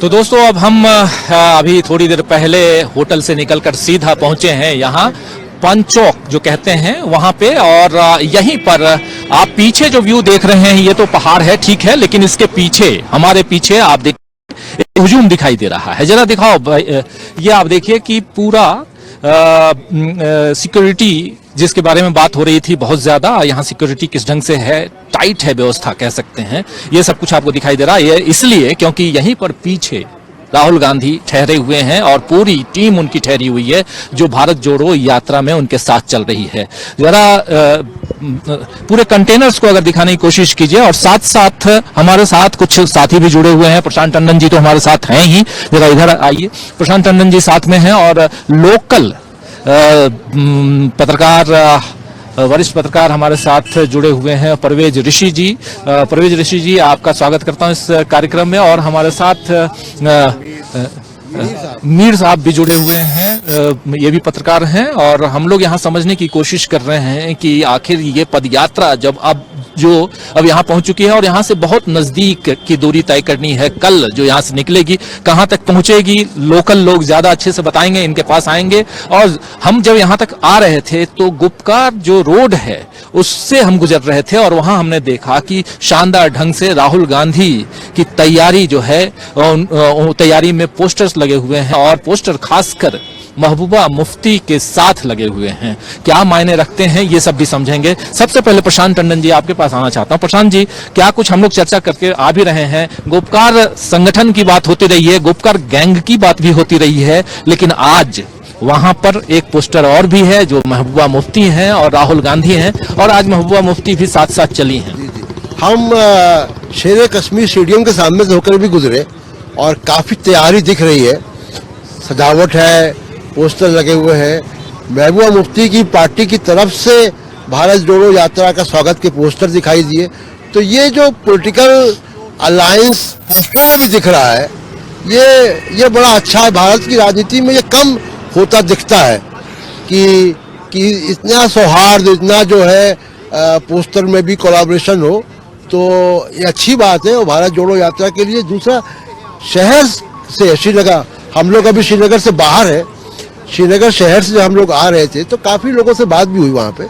तो दोस्तों अब हम अभी थोड़ी देर पहले होटल से निकलकर सीधा पहुंचे हैं यहाँ पंचौक जो कहते हैं वहां पे, और यहीं पर आप पीछे जो व्यू देख रहे हैं ये तो पहाड़ है, ठीक है, लेकिन इसके पीछे, हमारे पीछे आप देख हुजूम दिखाई दे रहा है। जरा दिखाओ, ये आप देखिए कि पूरा सिक्योरिटी जिसके बारे में बात हो रही थी बहुत ज्यादा, यहाँ सिक्योरिटी किस ढंग से है, टाइट है व्यवस्था कह सकते हैं, ये सब कुछ आपको दिखाई दे रहा है। ये इसलिए क्योंकि यहीं पर पीछे राहुल गांधी ठहरे हुए हैं और पूरी टीम उनकी ठहरी हुई है जो भारत जोड़ो यात्रा में उनके साथ चल रही है। जरा पूरे कंटेनर्स को अगर दिखाने की कोशिश कीजिए, और साथ साथ हमारे साथ कुछ साथी भी जुड़े हुए हैं। प्रशांत टंडन जी तो हमारे साथ हैं ही, जरा इधर आइए, प्रशांत टंडन जी साथ में हैं, और लोकल पत्रकार, वरिष्ठ पत्रकार हमारे साथ जुड़े हुए हैं, परवेज ऋषि जी। परवेज ऋषि जी, आपका स्वागत करता हूं इस कार्यक्रम में, और हमारे साथ मीर साहब भी जुड़े हुए हैं, ये भी पत्रकार हैं। और हम लोग यहाँ समझने की कोशिश कर रहे हैं कि आखिर ये पदयात्रा जब अब यहाँ पहुंच चुकी है और यहाँ से बहुत नजदीक की दूरी तय करनी है, कल जो यहाँ से निकलेगी कहाँ तक पहुंचेगी, लोकल लोग ज्यादा अच्छे से बताएंगे, इनके पास आएंगे। और हम जब यहाँ तक आ रहे थे तो गुपकार जो रोड है उससे हम गुजर रहे थे, और वहां हमने देखा कि शानदार ढंग से राहुल गांधी की तैयारी जो है, तैयारी में पोस्टर्स लगे हुए हैं, और पोस्टर खासकर महबूबा मुफ्ती के साथ लगे हुए हैं। क्या मायने रखते हैं ये सब भी समझेंगे। सबसे पहले प्रशांत टंडन जी आपके पास आना चाहता हूं। प्रशांत जी, क्या कुछ हम लोग चर्चा करके आ भी रहे हैं, गुपकार संगठन की बात होती रही है, गुपकार गैंग की बात भी होती रही है, लेकिन आज वहां पर एक पोस्टर और भी है जो महबूबा मुफ्ती हैं और राहुल गांधी हैं, और आज महबूबा मुफ्ती भी साथ साथ चली हैं। हम शेर कश्मीर स्टेडियम के सामने से होकर भी गुजरे और काफी तैयारी दिख रही है, सजावट है, पोस्टर लगे हुए हैं। महबूबा मुफ्ती की पार्टी की तरफ से भारत जोड़ो यात्रा का स्वागत के पोस्टर दिखाई दिए। तो ये जो पॉलिटिकल अलायंस पोस्टर में भी दिख रहा है, ये बड़ा अच्छा है। भारत की राजनीति में ये कम होता दिखता है कि इतना सौहार्द, इतना जो है पोस्टर में भी कोलैबोरेशन हो, तो ये अच्छी बात है और भारत जोड़ो यात्रा के लिए। दूसरा, शहर से श्रीनगर, हम लोग अभी श्रीनगर से बाहर है, श्रीनगर शहर से हम लोग आ रहे थे तो काफ़ी लोगों से बात भी हुई वहाँ पे।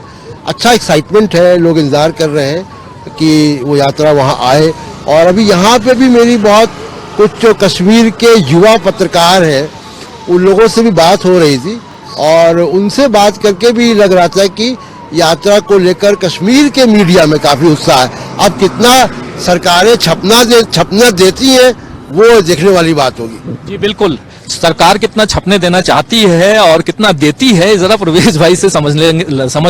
अच्छा एक्साइटमेंट है, लोग इंतज़ार कर रहे हैं कि वो यात्रा वहाँ आए। और अभी यहाँ पे भी मेरी बहुत कुछ जो कश्मीर के युवा पत्रकार हैं उन लोगों से भी बात हो रही थी, और उनसे बात करके भी लग रहा था कि यात्रा को लेकर कश्मीर के मीडिया में काफ़ी उत्साह है। अब कितना सरकारें छपना देती हैं वो देखने वाली बात होगी। जी बिल्कुल, सरकार कितना छपने देना चाहती है और कितना देती है, जरा प्रवेश भाई से समझ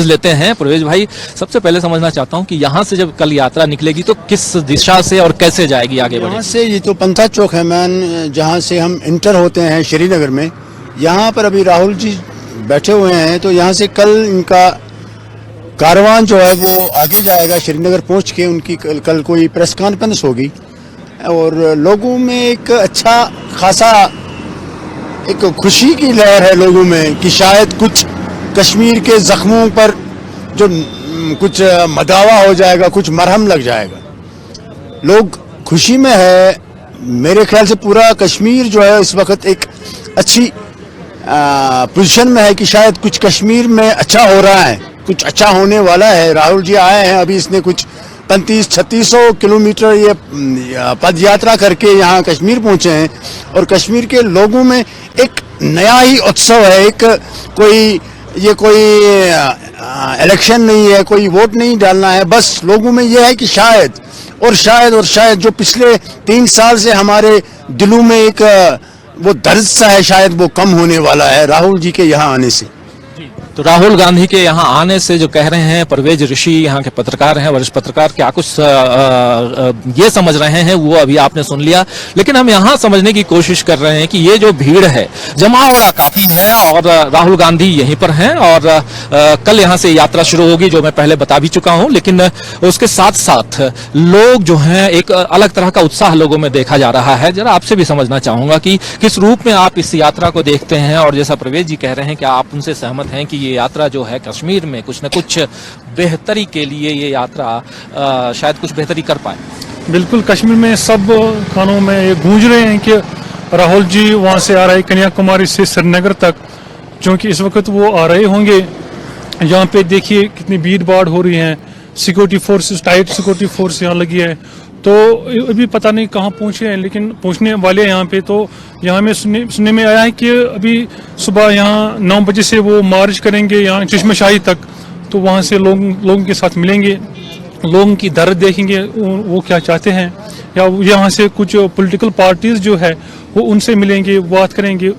लेते हैं। प्रवेश भाई, सबसे पहले समझना चाहता हूं कि यहाँ से जब कल यात्रा निकलेगी तो किस दिशा से और कैसे जाएगी आगे बढ़ेगी? यहाँ से ये तो पंथा चौक है मैन, जहाँ से हम इंटर होते हैं श्रीनगर में, यहाँ पर अभी राहुल जी बैठे हुए हैं। तो यहाँ से कल इनका कारवान जो है वो आगे जाएगा, श्रीनगर पहुँच के उनकी कल कोई प्रेस कॉन्फ्रेंस होगी, और लोगों में एक अच्छा खासा एक खुशी की लहर है लोगों में कि शायद कुछ कश्मीर के जख्मों पर जो कुछ मदावा हो जाएगा, कुछ मरहम लग जाएगा। लोग खुशी में है। मेरे ख्याल से पूरा कश्मीर जो है इस वक्त एक अच्छी पोजीशन में है कि शायद कुछ कश्मीर में अच्छा हो रहा है, कुछ अच्छा होने वाला है। राहुल जी आए हैं, अभी इसने कुछ 3500-3600 किलोमीटर ये पद यात्रा करके यहाँ कश्मीर पहुँचे हैं, और कश्मीर के लोगों में एक नया ही उत्सव है। एक कोई इलेक्शन नहीं है, कोई वोट नहीं डालना है, बस लोगों में ये है कि शायद जो पिछले 3 साल से हमारे दिलों में एक वो दर्द सा है, शायद वो कम होने वाला है राहुल जी के यहाँ आने से। तो राहुल गांधी के यहाँ आने से जो कह रहे हैं परवेज ऋषि, यहाँ के पत्रकार हैं, वरिष्ठ पत्रकार, क्या कुछ ये समझ रहे हैं वो अभी आपने सुन लिया। लेकिन हम यहाँ समझने की कोशिश कर रहे हैं कि ये जो भीड़ है, जमावड़ा काफी है, और राहुल गांधी यहीं पर हैं, और कल यहाँ से यात्रा शुरू होगी जो मैं पहले बता भी चुका हूँ। लेकिन उसके साथ साथ लोग जो हैं, एक अलग तरह का उत्साह लोगों में देखा जा रहा है। जरा आपसे भी समझना चाहूंगा कि किस रूप में आप इस यात्रा को देखते हैं, और जैसा परवेज जी कह रहे हैं, क्या आप उनसे सहमत हैं कि ये यात्रा जो है कश्मीर में कुछ न कुछ बेहतरी के लिए ये यात्रा शायद कुछ बेहतरी कर पाए? बिल्कुल कश्मीर में सब कानों में ये गूंज रहे हैं कि राहुल जी वहाँ से आ रहे कन्याकुमारी से श्रीनगर तक, क्योंकि इस वक्त वो आ रहे होंगे। यहाँ पे देखिए कितनी भीड़ भाड़ हो रही है, security forces, tight security force यहाँ लगी है। तो अभी पता नहीं कहाँ पहुँचे हैं, लेकिन पहुँचने वाले हैं यहाँ पे। तो यहाँ में सुनने में आया है कि अभी सुबह यहाँ 9 बजे से वो मार्च करेंगे यहाँ चश्मशाही तक। तो वहाँ से लोगों के साथ मिलेंगे, लोगों की दर्द देखेंगे, वो क्या चाहते हैं, या यहाँ से कुछ पॉलिटिकल पार्टीज जो है वो उनसे मिलेंगे, बात करेंगे।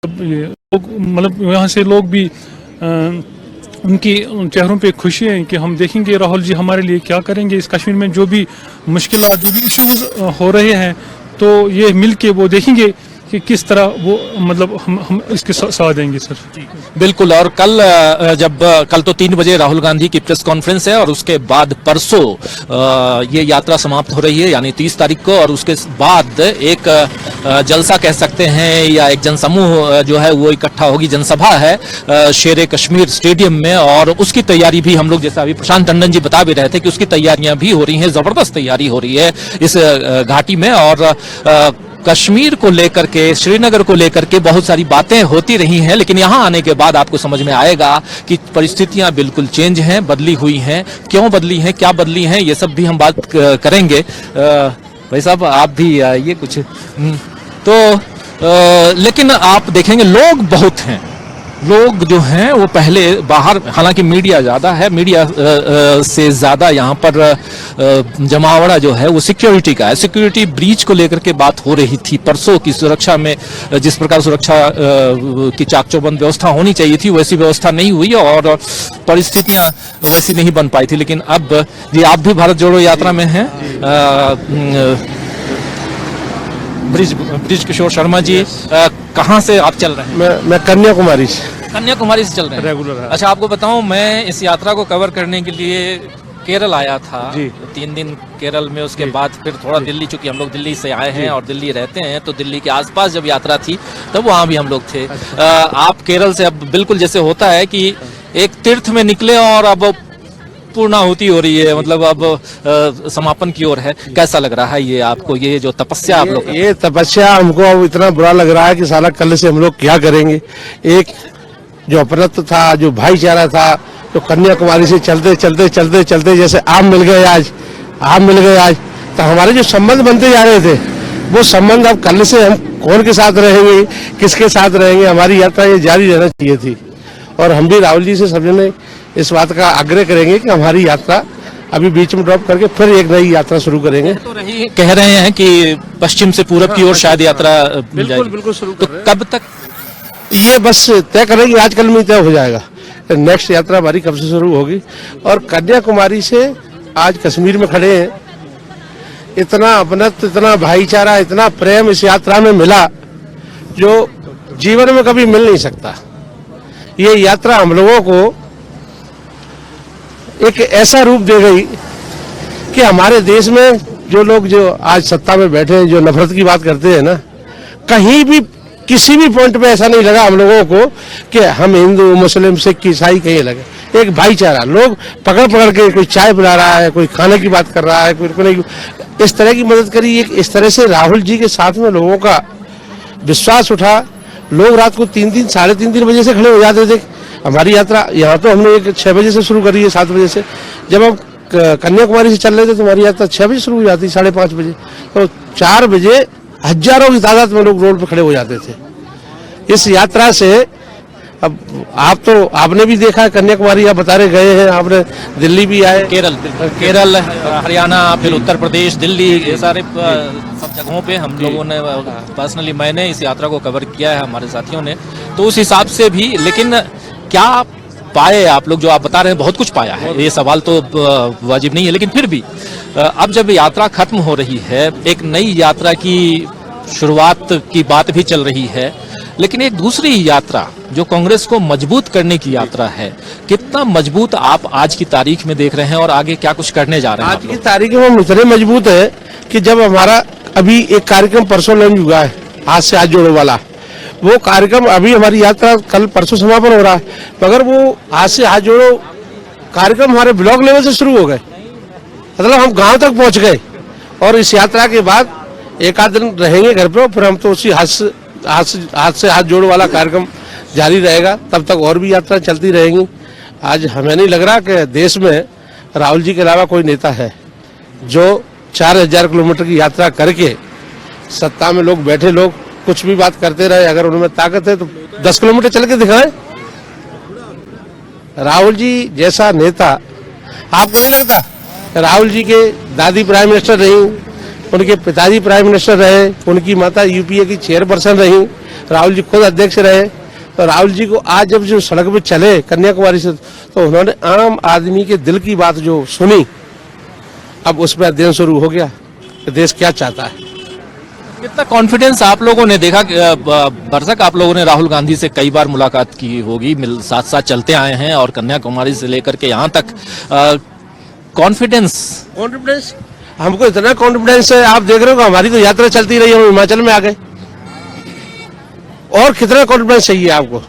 मतलब यहाँ से लोग भी उनकी चेहरों पे खुशी है कि हम देखेंगे राहुल जी हमारे लिए क्या करेंगे। इस कश्मीर में जो भी मुश्किल, जो भी इश्यूज हो रहे हैं, तो ये मिल के वो देखेंगे कि किस तरह वो मतलब हम इसके साथ देंगे सर। बिल्कुल। और कल तो 3 बजे राहुल गांधी की प्रेस कॉन्फ्रेंस है और उसके बाद परसों ये यात्रा समाप्त हो रही है, यानी 30 तारीख को। और उसके बाद एक जलसा कह सकते हैं या एक जनसमूह जो है वो इकट्ठा होगी, जनसभा है शेरे कश्मीर स्टेडियम में। और उसकी तैयारी भी हम लोग, जैसा अभी प्रशांत टंडन जी बता भी रहे थे, कि उसकी तैयारियां भी हो रही हैं, जबरदस्त तैयारी हो रही है इस घाटी में। और कश्मीर को लेकर के, श्रीनगर को लेकर के बहुत सारी बातें होती रही हैं, लेकिन यहाँ आने के बाद आपको समझ में आएगा कि परिस्थितियां बिल्कुल चेंज हैं, बदली हुई हैं। क्यों बदली हैं, क्या बदली हैं, ये सब भी हम बात करेंगे। भाई साहब आप भी ये कुछ लेकिन आप देखेंगे लोग बहुत हैं, लोग जो हैं वो पहले बाहर, हालांकि मीडिया ज्यादा है, मीडिया से ज्यादा यहाँ पर जमावड़ा जो है वो सिक्योरिटी का है। सिक्योरिटी ब्रीच को लेकर के बात हो रही थी परसों की। सुरक्षा में जिस प्रकार सुरक्षा की चाक चौबंद व्यवस्था होनी चाहिए थी, वैसी व्यवस्था नहीं हुई और परिस्थितियां वैसी नहीं बन पाई थी। लेकिन अब ये आप भी भारत जोड़ो यात्रा में हैं, ब्रिज किशोर शर्मा जी, कहाँ से आप चल रहे हैं? मैं कन्याकुमारी से चल रहे हैं रेगुलर है। अच्छा, आपको बताऊं, मैं इस यात्रा को कवर करने के लिए केरल आया था जी। 3 दिन केरल में, उसके बाद फिर थोड़ा दिल्ली, चूंकि हम लोग दिल्ली से आए हैं और दिल्ली रहते हैं, तो दिल्ली के आसपास जब यात्रा थी तब वहाँ भी हम लोग थे। आप केरल से अब बिल्कुल जैसे होता है कि एक तीर्थ में निकले और अब पूर्णाहुति हो रही है, मतलब अब समापन की ओर है। कैसा लग रहा है ये आपको, ये जो तपस्या आप लोग? ये तपस्या हमको अब इतना बुरा लग रहा है कि साला कल से हम लोग क्या करेंगे। एक जो अपनत्व था, जो भाईचारा था, तो कन्याकुमारी से चलते जैसे आम मिल गए आज, तो हमारे जो संबंध बनते जा रहे थे, वो संबंध अब कल से हम कौन के साथ रहेंगे, किसके साथ रहेंगे। हमारी यात्रा ये जारी रहना चाहिए थी और हम भी राहुल जी से सबने इस बात का आग्रह करेंगे कि हमारी यात्रा अभी बीच में ड्रॉप करके फिर एक नई यात्रा शुरू करेंगे। तो कह रहे हैं कि पश्चिम से पूरब की ओर शायद यात्रा मिल जाएगी। बिल्कुल शुरू तो कब तक ये बस तय करेंगे, आजकल में तय हो जाएगा। नेक्स्ट यात्रा हमारी कब से शुरू होगी। और कन्याकुमारी से आज कश्मीर में खड़े हैं, इतना अपनत्व, इतना भाईचारा, इतना प्रेम इस यात्रा में मिला जो जीवन में कभी मिल नहीं सकता। ये यात्रा हम लोगों को एक ऐसा रूप दे गई कि हमारे देश में जो लोग जो आज सत्ता में बैठे हैं, जो नफरत की बात करते हैं ना, कहीं भी किसी भी पॉइंट पे ऐसा नहीं लगा हम लोगों को कि हम हिंदू, मुस्लिम, सिख, ईसाई कहीं लगे। एक भाईचारा, लोग पकड़ के कोई चाय पिला रहा है, कोई खाने की बात कर रहा है, कोई इस तरह की मदद करी। एक इस तरह से राहुल जी के साथ में लोगों का विश्वास उठा। लोग रात को 3 साढ़े 3 बजे से खड़े हो जाते थे। हमारी यात्रा यहाँ तो हमने एक 6 बजे से शुरू करी है, 7 बजे से। जब हम कन्याकुमारी से चल रहे थे तो हमारी यात्रा 6 बजे शुरू हो जाती, 5:30 बजे। तो 4 बजे हजारों की तादाद में लोग रोड पर खड़े हो जाते थे। इस यात्रा से अब आपने भी देखा, कन्याकुमारी आप बता रहे गए हैं, आपने दिल्ली भी आए, केरल, हरियाणा, फिर उत्तर प्रदेश, दिल्ली, ये सारे सब जगहों पे हम लोगों ने पर्सनली, मैंने इस यात्रा को कवर किया है, हमारे साथियों ने। तो उस हिसाब से भी, लेकिन क्या पाए आप लोग? जो आप बता रहे हैं बहुत कुछ पाया है, ये सवाल तो वाजिब नहीं है, लेकिन फिर भी अब जब यात्रा खत्म हो रही है, एक नई यात्रा की शुरुआत की बात भी चल रही है, लेकिन एक दूसरी यात्रा जो कांग्रेस को मजबूत करने की यात्रा है, कितना मजबूत आप आज की तारीख में देख रहे हैं और आगे क्या कुछ करने जा रहे हैं? आज की तारीख में हम इतने मजबूत है कि जब हमारा अभी एक कार्यक्रम परसों लॉन्च हुआ है, आज से हाथ जोड़ो वाला, वो कार्यक्रम अभी हमारी यात्रा कल परसों समापन हो रहा है, मगर वो आज से हाथ जोड़ो कार्यक्रम हमारे ब्लॉक लेवल से शुरू हो गए। मतलब हम गांव तक पहुंच गए और इस यात्रा के बाद एक आध दिन रहेंगे घर पे, फिर हम तो उसी हाथ से हाथ जोड़ वाला कार्यक्रम जारी रहेगा, तब तक और भी यात्रा चलती रहेंगी। आज हमें नहीं लग रहा कि देश में राहुल जी के अलावा कोई नेता है जो 4000 किलोमीटर की यात्रा करके सत्ता में लोग बैठे लोग कुछ भी बात करते रहे, अगर उनमें ताकत है तो 10 किलोमीटर चल के दिखाएं। राहुल जी जैसा नेता आपको नहीं लगता? राहुल जी के दादी प्राइम मिनिस्टर रही, उनके पिताजी प्राइम मिनिस्टर रहे, उनकी माता यूपीए की चेयरपर्सन रही, राहुल जी खुद अध्यक्ष रहे। तो राहुल जी को आज जब जो सड़क पे चले कन्याकुमारी से, तो उन्होंने आम आदमी के दिल की बात जो सुनी, अब उस पर अध्ययन शुरू हो गया कि देश क्या चाहता है। कितना कॉन्फिडेंस आप लोगों ने देखा? बरसक आप लोगों ने राहुल गांधी से कई बार मुलाकात की होगी, साथ साथ चलते आए हैं और कन्याकुमारी से लेकर के यहाँ तक कॉन्फिडेंस हमको इतना कॉन्फिडेंस है, आप देख रहे हो हमारी तो यात्रा चलती रही, हम हिमाचल में आ गए, और कितना कॉन्फिडेंस चाहिए आपको?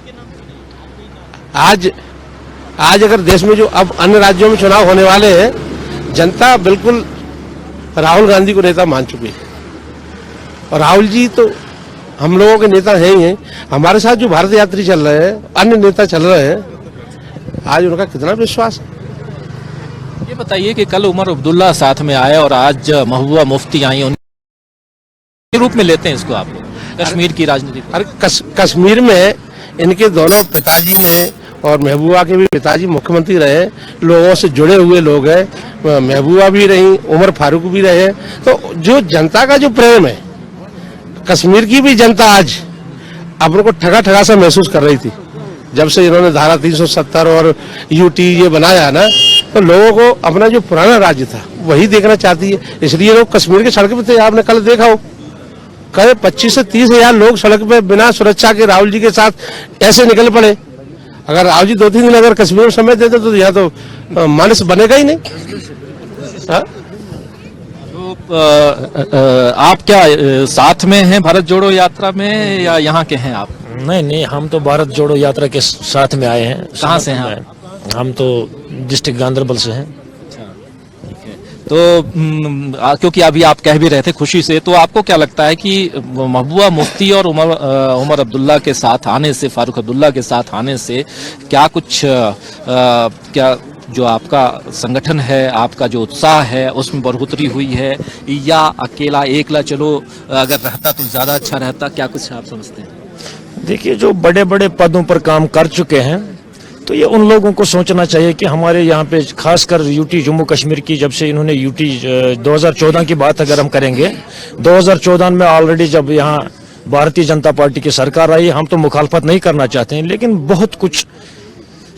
आज अगर देश में जो अब अन्य राज्यों में चुनाव होने वाले हैं, जनता बिल्कुल राहुल गांधी को नेता मान चुकी है, और राहुल जी तो हम लोगों के नेता हैं ही हैं। हमारे साथ जो भारत यात्री चल रहे हैं, अन्य नेता चल रहे हैं, आज उनका कितना विश्वास है। ये बताइए कि कल उमर अब्दुल्ला साथ में आए और आज महबूबा मुफ्ती आई, उनके रूप में लेते हैं इसको आप लोग कश्मीर की राजनीति? अरे कश्मीर में इनके दोनों पिताजी ने और महबूबा के भी पिताजी मुख्यमंत्री रहे, लोगों से जुड़े हुए लोग हैं, महबूबा भी रही, उमर फारूक भी रहे। तो जो जनता का जो प्रेम है, कश्मीर की भी जनता आज अपने को ठगा सा महसूस कर रही थी जब से इन्होंने धारा 370 और यूटी ये बनाया ना, तो लोगों को अपना जो पुराना राज्य था वही देखना चाहती है, इसलिए लोग कश्मीर के सड़क पे थे। आपने कल देखा हो, कल 25 से 30 हजार लोग सड़क पे बिना सुरक्षा के राहुल जी के साथ ऐसे निकल पड़े। अगर राहुल जी 2-3 दिन अगर कश्मीर में समय देते तो यहाँ तो मानस बनेगा ही नहीं। हाँ? तो आप क्या साथ में हैं भारत जोड़ो यात्रा में या यहाँ के हैं आप? नहीं, हम तो भारत जोड़ो यात्रा के साथ में आए हैं। कहाँ से हैं आप? हम तो डिस्ट्रिक्ट गांधरबल से हैं। तो क्योंकि अभी आप कह भी रहे थे खुशी से, तो आपको क्या लगता है कि महबूबा मुफ्ती और उमर अब्दुल्ला के साथ आने से, फारूक अब्दुल्ला के साथ आने से क्या कुछ क्या जो आपका संगठन है, आपका जो उत्साह है उसमें बढ़ोतरी हुई है, या अकेला एकला चलो अगर रहता तो ज्यादा अच्छा रहता? क्या कुछ आप समझते हैं? देखिए, जो बड़े बड़े पदों पर काम कर चुके हैं, तो ये उन लोगों को सोचना चाहिए कि हमारे यहाँ पे खासकर यूटी जम्मू कश्मीर की, जब से इन्होंने यूटी 2014 की बात अगर हम करेंगे, 2014 में ऑलरेडी जब यहाँ भारतीय जनता पार्टी की सरकार आई, हम तो मुखालफत नहीं करना चाहते हैं, लेकिन बहुत कुछ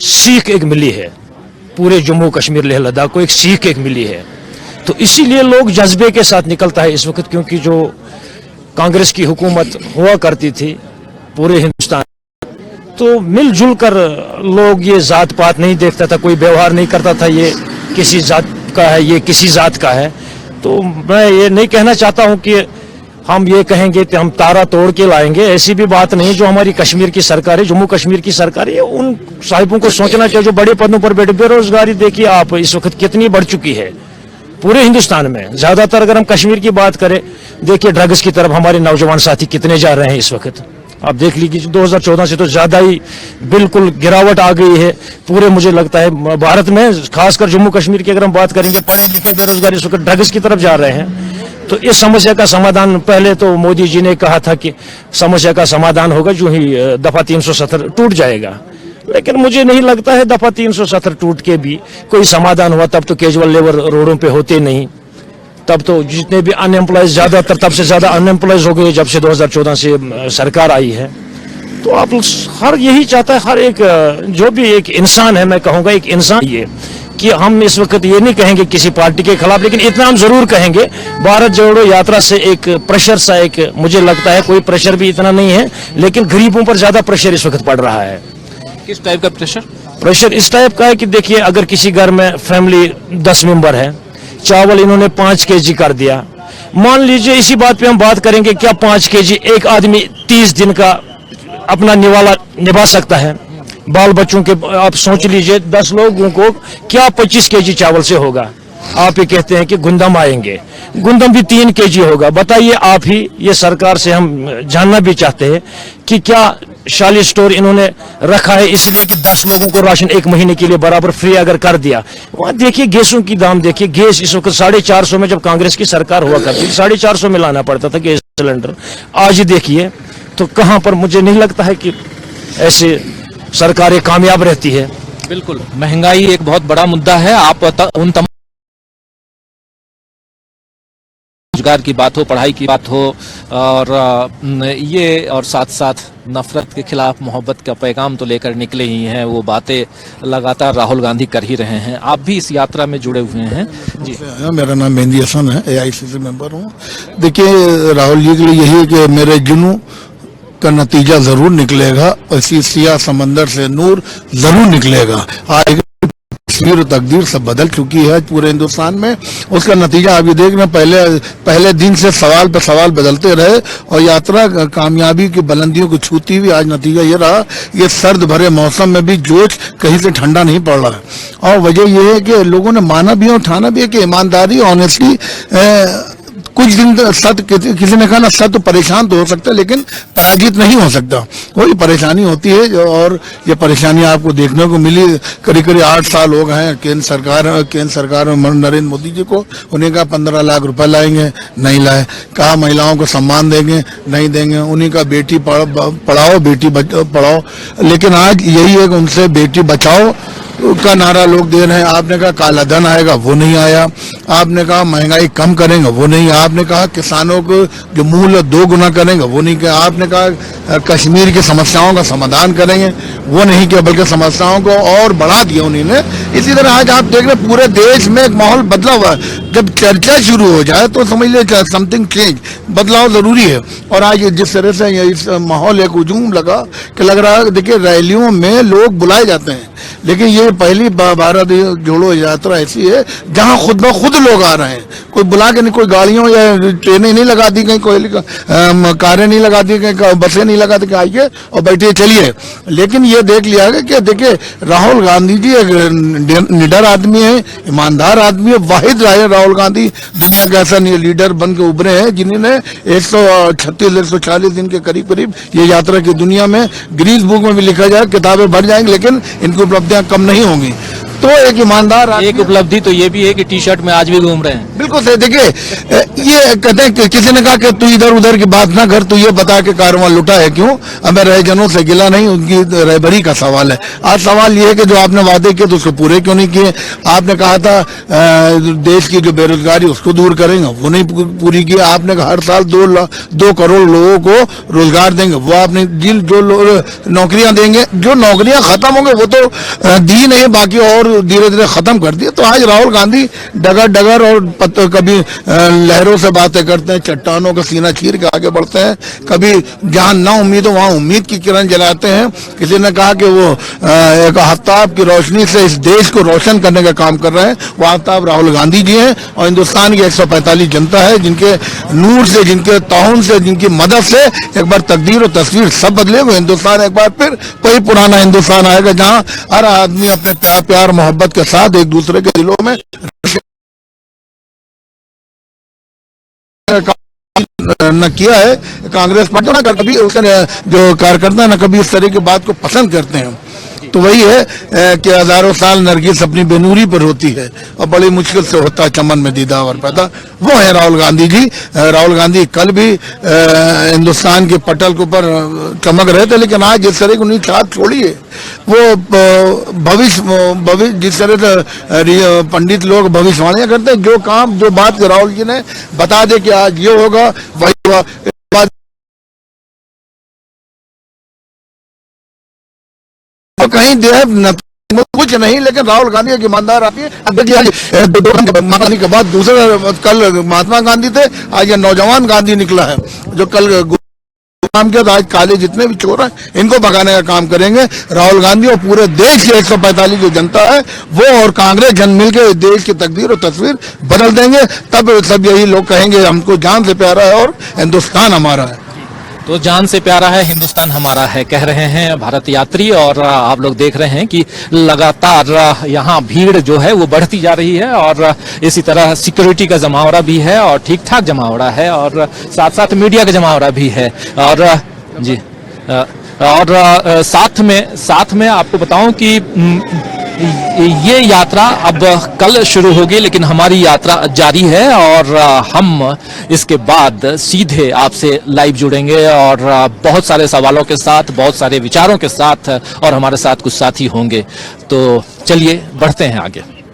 सीख एक मिली है पूरे जम्मू कश्मीर लेह लद्दाख को, एक सीख एक मिली है। तो इसीलिए लोग जज्बे के साथ निकलता है इस वक्त, क्योंकि जो कांग्रेस की हुकूमत हुआ करती थी पूरे हिंदुस्तान, तो मिलजुल कर लोग ये जात पात नहीं देखता था, कोई व्यवहार नहीं करता था ये किसी जात का है, ये किसी जात का है। तो मैं ये नहीं कहना चाहता हूं कि हम ये कहेंगे कि हम तारा तोड़ के लाएंगे, ऐसी भी बात नहीं। जो हमारी कश्मीर की सरकार है, जम्मू कश्मीर की सरकार है, उन साहिबों को सोचना चाहिए जो बड़े पदों पर बैठे। बेरोजगारी देखिए आप इस वक्त कितनी बढ़ चुकी है पूरे हिंदुस्तान में। ज्यादातर अगर हम कश्मीर की बात करें, देखिए ड्रग्स की तरफ हमारे नौजवान साथी कितने जा रहे हैं इस वक्त, आप देख लीजिए। 2014 से तो ज्यादा ही बिल्कुल गिरावट आ गई है पूरे, मुझे लगता है भारत में, खासकर जम्मू कश्मीर की अगर हम बात करेंगे, पढ़े लिखे बेरोजगारी इस वक्त ड्रग्स की तरफ जा रहे हैं। तो इस समस्या का समाधान, पहले तो मोदी जी ने कहा था कि समस्या का समाधान होगा जो ही दफा 370 टूट जाएगा, लेकिन मुझे नहीं लगता है दफा 370 टूट के भी कोई समाधान हुआ। तब तो कैजुअल लेबर रोडों पे होते नहीं, तब तो जितने भी अनएम्प्लॉयज, ज्यादातर तब से ज्यादा अनएम्प्लॉयज हो गए जब से 2014 से सरकार आई है। तो आप हर यही चाहता है, हर एक जो भी एक इंसान है, मैं कहूँगा एक इंसान ये, कि हम इस वक्त ये नहीं कहेंगे किसी पार्टी के खिलाफ, लेकिन इतना हम जरूर कहेंगे भारत जोड़ो यात्रा से एक प्रेशर सा, एक मुझे लगता है कोई प्रेशर भी इतना नहीं है, लेकिन गरीबों पर ज्यादा प्रेशर इस वक्त पड़ रहा है। किस टाइप का प्रेशर? प्रेशर इस टाइप का है कि देखिए, अगर किसी घर में फैमिली 10 मेंबर है, चावल इन्होंने 5 kg कर दिया। मान लीजिए इसी बात पे हम बात करेंगे, क्या 5 kg एक आदमी 30 दिन का अपना निवाला निभा सकता है? बाल बच्चों के आप सोच लीजिए, 10 लोगों को क्या 25 kg चावल से होगा? आप ही कहते हैं कि गुंदम आएंगे, गुंदम भी 3 kg होगा। बताइए आप ही, ये सरकार से हम जानना भी चाहते हैं कि क्या शाली स्टोर इन्होंने रखा है इसलिए कि 10 लोगों को राशन 1 महीने के लिए बराबर फ्री अगर कर दिया। वहां देखिए गैसों की दाम देखिए, गैस इस वक्त 450 में, जब कांग्रेस की सरकार हुआ करती थी 450 में लाना पड़ता था गैस सिलेंडर। आज देखिए तो कहां पर, मुझे नहीं लगता है कि ऐसे सरकारें कामयाब रहती है। बिल्कुल, महंगाई एक बहुत बड़ा मुद्दा है। आप उन तमाम रोजगार की बात हो, पढ़ाई की बात हो, और ये और साथ साथ नफरत के खिलाफ मोहब्बत का पैगाम तो लेकर निकले ही हैं। वो बातें लगातार राहुल गांधी कर ही रहे हैं। आप भी इस यात्रा में जुड़े हुए हैं जी। मेरा नाम मेहंदी हसन है, AICC मेंबर हूँ। देखिए, राहुल जी के लिए यही है कि मेरे जुनू का नतीजा जरूर निकलेगा, इसी सिया समंदर से नूर जरूर निकलेगा। आज तस्वीर और तकदीर सब बदल चुकी है पूरे हिंदुस्तान में। उसका नतीजा अभी देख रहे, पहले दिन से सवाल पे सवाल बदलते रहे और यात्रा कामयाबी की बुलंदियों को छूती हुई आज नतीजा ये रहा, ये सर्द भरे मौसम में भी जोश कहीं से ठंडा नहीं पड़ रहा है। और वजह यह है कि लोगों ने माना भी और ठाना भी है कि ईमानदारी, ऑनेस्टली, कुछ दिन सत्य, किसी ने कहा ना, सत्य परेशान तो हो सकता है लेकिन पराजित नहीं हो सकता। वही परेशानी होती है और ये परेशानी आपको देखने को मिली। करीब करीब 8 साल हो गए हैं केंद्र सरकार में नरेंद्र मोदी जी को। उन्हें कहा 15 लाख रुपए लाएंगे, नहीं लाए। कहा महिलाओं को सम्मान देंगे, नहीं देंगे। उन्हीं का बेटी पढ़ाओ, बेटी पढ़ाओ, लेकिन आज यही है कि उनसे बेटी बचाओ का नारा लोग दे रहे हैं। आपने कहा काला धन आएगा, वो नहीं आया। आपने कहा महंगाई कम करेंगे, वो नहीं। आपने कहा किसानों को जो मूल्य 2 गुना करेंगे, वो नहीं किया। आपने कहा कश्मीर की समस्याओं का समाधान करेंगे, वो नहीं किया, बल्कि समस्याओं को और बढ़ा दिया उन्होंने। इसी तरह आज आप देख रहे पूरे देश में एक माहौल बदला हुआ है। जब चर्चा शुरू हो जाए तो समझ लीजिए समथिंग चेंज, बदलाव जरूरी है। और आज जिस तरह से इस माहौल एक हुजूम लगा कि लग रहा है, देखिए रैलियों में लोग बुलाए जाते हैं, लेकिन ये पहली भारत जोड़ो यात्रा ऐसी है जहां खुद ब खुद लोग आ रहे हैं। कोई बुला के नहीं, कोई गाड़ियों या ट्रेनें नहीं लगा दी, कहीं कोई कारें नहीं लगा दी, कहीं बसें नहीं लगा दी कि आइए और बैठिए चलिए। लेकिन ये देख लिया गया कि देखिए राहुल गांधी जी एक निडर आदमी है, ईमानदार आदमी है। वाहिद राहुल गांधी दुनिया का ऐसा लीडर बन के उभरे हैं जिन्होंने 136-140 दिन के करीब ये यात्रा की दुनिया में गिनीज बुक में भी लिखा जाए, किताबें भर जाएंगी, लेकिन इनकी उपलब्धियां कम नहीं होंगी। तो एक ईमानदार, एक उपलब्धि तो ये भी है कि टी-शर्ट में आज भी घूम रहे हैं। बिल्कुल सही। देखिए, ये कहते हैं कि किसी ने कहा कि तू इधर उधर की बात ना कर, तू ये बता के कारवां लुटा है क्यों। हमें रहजनों से गिला नहीं, उनकी रहबरी का सवाल है। आज सवाल ये है कि जो आपने वादे किए तो उसको पूरे क्यों नहीं किए। आपने कहा था देश की जो बेरोजगारी उसको दूर करेंगे, वो नहीं पूरी की। आपने कहा हर साल 2 करोड़ लोगों को रोजगार देंगे, वो आपने जो नौकरियां देंगे, जो नौकरियां खत्म होंगे वो तो दी नहीं, बाकी और धीरे धीरे खत्म कर दिया। तो आज राहुल गांधी डगर और कभी लहरों से बातें करते हैं, चट्टानों का सीना चीर के आगे बढ़ते हैं, कभी जहां ना उम्मीद हो वहां उम्मीद की किरण जलाते हैं। किसी ने कहा कि वो एक आफ्ताब की रोशनी से इस देश को रोशन करने का काम कर रहे हैं, वो आफ्ताब राहुल गांधी जी हैं और हिंदुस्तान की 145 जनता है, जिनके नूर से, जिनके ताउन से, जिनकी मदद से एक बार तकदीर और तस्वीर सब बदले हुए। हिंदुस्तान एक बार फिर वही पुराना हिंदुस्तान आएगा जहां हर आदमी अपने प्यार मोहब्बत के साथ एक दूसरे के दिलों में न किया है। कांग्रेस पार्टी ना कभी उसके जो कार्यकर्ता न कभी इस तरह की बात को पसंद करते हैं। तो वही है कि हजारों साल नरगिस अपनी बेनूरी पर होती है और बड़ी मुश्किल से होता है चमन में दीदावर पैदा। वो है राहुल गांधी जी। राहुल गांधी कल भी हिंदुस्तान के पटल के ऊपर चमक रहे थे, लेकिन आज जिस तरह की उन्हें छाप छोड़ी है, वो भविष्य जिस तरह से पंडित लोग भविष्यवाणियां करते हैं, जो काम जो बात राहुल जी ने बता दे कि आज ये होगा वही होगा। तो कहीं देह कुछ नहीं, लेकिन राहुल गांधी एक ईमानदार आदमी है। 2 महात्मा गांधी के बाद दूसरे कल महात्मा गांधी थे, आज ये नौजवान गांधी निकला है जो कल काम किया था। आज काले जितने भी चोर हैं इनको भगाने का काम करेंगे राहुल गांधी और पूरे देश की 145 जो जनता है वो और कांग्रेस जन मिलकर देश की तकदीर और तस्वीर बदल देंगे। तब सब यही लोग कहेंगे हमको जान से प्यारा है और हिंदुस्तान हमारा है। तो जान से प्यारा है हिंदुस्तान हमारा है, कह रहे हैं भारत यात्री। और आप लोग देख रहे हैं कि लगातार यहाँ भीड़ जो है वो बढ़ती जा रही है और इसी तरह सिक्योरिटी का जमावड़ा भी है और ठीक ठाक जमावड़ा है और साथ साथ मीडिया का जमावड़ा भी है। और जी और साथ में आपको बताऊं कि ये यात्रा अब कल शुरू होगी, लेकिन हमारी यात्रा जारी है और हम इसके बाद सीधे आपसे लाइव जुड़ेंगे और बहुत सारे सवालों के साथ, बहुत सारे विचारों के साथ, और हमारे साथ कुछ साथी होंगे। तो चलिए बढ़ते हैं आगे।